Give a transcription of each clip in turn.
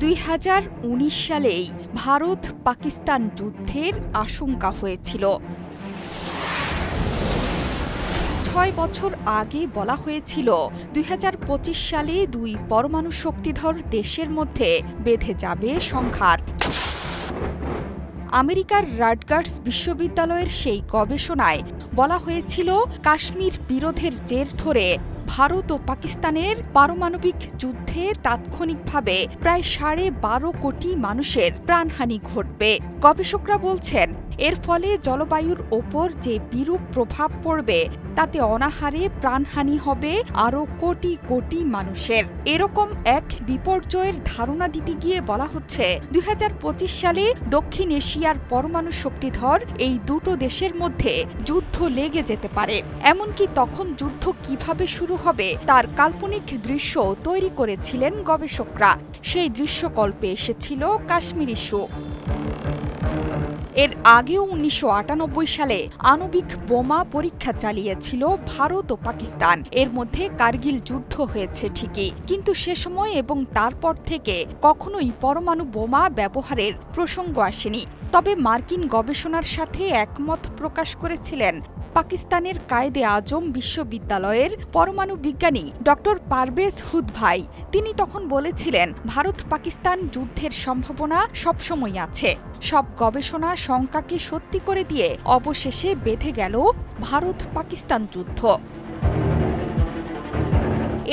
2019 সালেই ভারত পাকিস্তান যুদ্ধের আশঙ্কা হয়েছিল। 6 বছর আগে বলা হয়েছিল 2025 সালে দুই পরমাণু শক্তিধর দেশের মধ্যে বেঁধে যাবে সংঘাত। আমেরিকার রাটগার্স বিশ্ববিদ্যালয়ের সেই গবেষণায় বলা হয়েছিল কাশ্মীর বিরোধের জের ধরে ভারত ও পাকিস্তানের পারমাণবিক যুদ্ধে তাৎক্ষণিকভাবে প্রায় 12.5 কোটি মানুষের প্রাণহানি ঘটবে। গবেষকরা বলছেন, এর ফলে জলবায়ুর ওপর যে বিরূপ প্রভাব পড়বে তাতে অনাহারে প্রাণহানি হবে আরও কোটি কোটি মানুষের। এরকম এক বিপর্যয়ের ধারণা দিতে গিয়ে বলা হচ্ছে 2025 সালে দক্ষিণ এশিয়ার পরমাণু শক্তিধর এই দুটো দেশের মধ্যে যুদ্ধ লেগে যেতে পারে। এমনকি তখন যুদ্ধ কিভাবে শুরু হবে তার কাল্পনিক দৃশ্য তৈরি করেছিলেন গবেষকরা। সেই দৃশ্যকল্পে এসেছিল কাশ্মীর ইস্যু। এর আগেও 1998 সালে আণবিক বোমা পরীক্ষা চালিয়েছিল ভারত ও পাকিস্তান। এর মধ্যে কার্গিল যুদ্ধ হয়েছে ঠিকই, কিন্তু সে সময় এবং তারপর থেকে কখনোই পরমাণু বোমা ব্যবহারের প্রসঙ্গ আসেনি। তবে মার্কিন গবেষণার সাথে একমত প্রকাশ করেছিলেন পাকিস্তানের কায়েদে আজম বিশ্ববিদ্যালয়ের পরমাণু বিজ্ঞানী ডক্টর পারভেজ হুদভাই। তিনি তখন বলেছিলেন, ভারত পাকিস্তান যুদ্ধের সম্ভাবনা সবসময় আছে। সব গবেষণা শঙ্কাকে সত্যি করে দিয়ে অবশেষে বেঁধে গেল ভারত পাকিস্তান যুদ্ধ।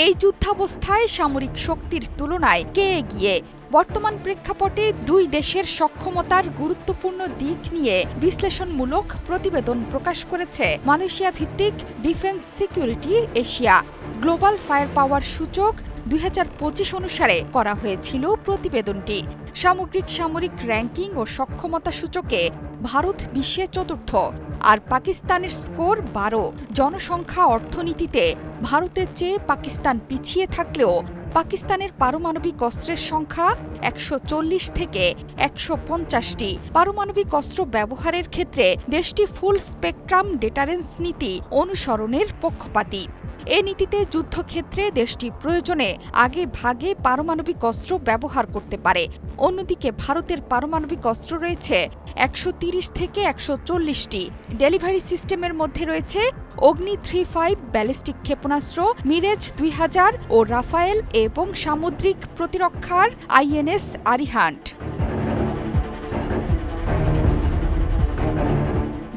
এই যুদ্ধাবস্থায় সামরিক শক্তির তুলনায় কে এগিয়ে? বর্তমান প্রেক্ষাপটে দুই দেশের সক্ষমতার গুরুত্বপূর্ণ দিক নিয়ে বিশ্লেষণমূলক প্রতিবেদন প্রকাশ করেছে মালয়েশিয়া ভিত্তিক defence security Asia. Global fire পাওয়ার সূচক 2025 অনুসারে করা হয়েছিল প্রতিবেদনটি। সামগ্রিক সামরিক র্যাঙ্কিং ও সক্ষমতা সূচকে ভারত বিশ্বে চতুর্থ, আর পাকিস্তানের স্কোর 12। জনসংখ্যা অর্থনীতিতে ভারতের চেয়ে পাকিস্তান পিছিয়ে থাকলেও পাকিস্তানের পারমাণবিক অস্ত্রের সংখ্যা 140 থেকে 150টি। পারমাণবিক অস্ত্র ব্যবহারের ক্ষেত্রে দেশটি ফুল স্পেকট্রাম ডেটারেন্স নীতি অনুসরণের পক্ষপাতী। এ নীতিতে যুদ্ধক্ষেত্রে দেশটি প্রয়োজনে আগে ভাগে পারমাণবিক অস্ত্র ব্যবহার করতে পারে। অন্যদিকে ভারতের পারমাণবিক অস্ত্র রয়েছে 130 থেকে 140টি। ডেলিভারি সিস্টেমের মধ্যে রয়েছে অগ্নি 35 ব্যালিস্টিক ক্ষেপণাস্ত্র, মিরেজ 2000 ও রাফায়েল এবং সামুদ্রিক প্রতিরক্ষার INS আরিহান্ট।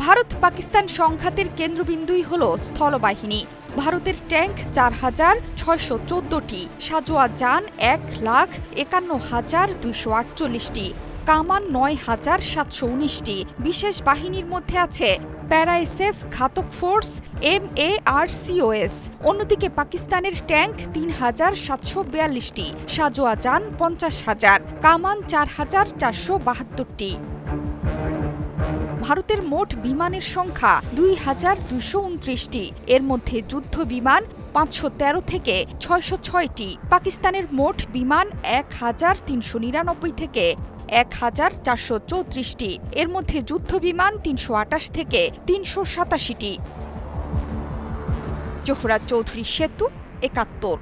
ভারত পাকিস্তান সংঘাতের কেন্দ্রবিন্দুই হল স্থলবাহিনী। ভারতের ট্যাঙ্ক 4614টি, সাজোয়া যান 1,51,248টি, কামান 9,719টি। বিশেষ বাহিনীর মধ্যে আছে প্যারাএসএফ, ঘাতক ফোর্স, MARCOS। অন্যদিকে পাকিস্তানের ট্যাঙ্ক 3,742টি, সাজোয়া যান 50,000, কামান 4,472টি। ভারতের মোট বিমানের সংখ্যা 2,229টি। এর মধ্যে যুদ্ধ বিমান 513 থেকে 606টি। পাকিস্তানের মোট বিমান 1,399 থেকে 1,434টি। এর মধ্যে যুদ্ধ বিমান 328 থেকে 387টি। জোহরা চৌধুরী সেতু, 71।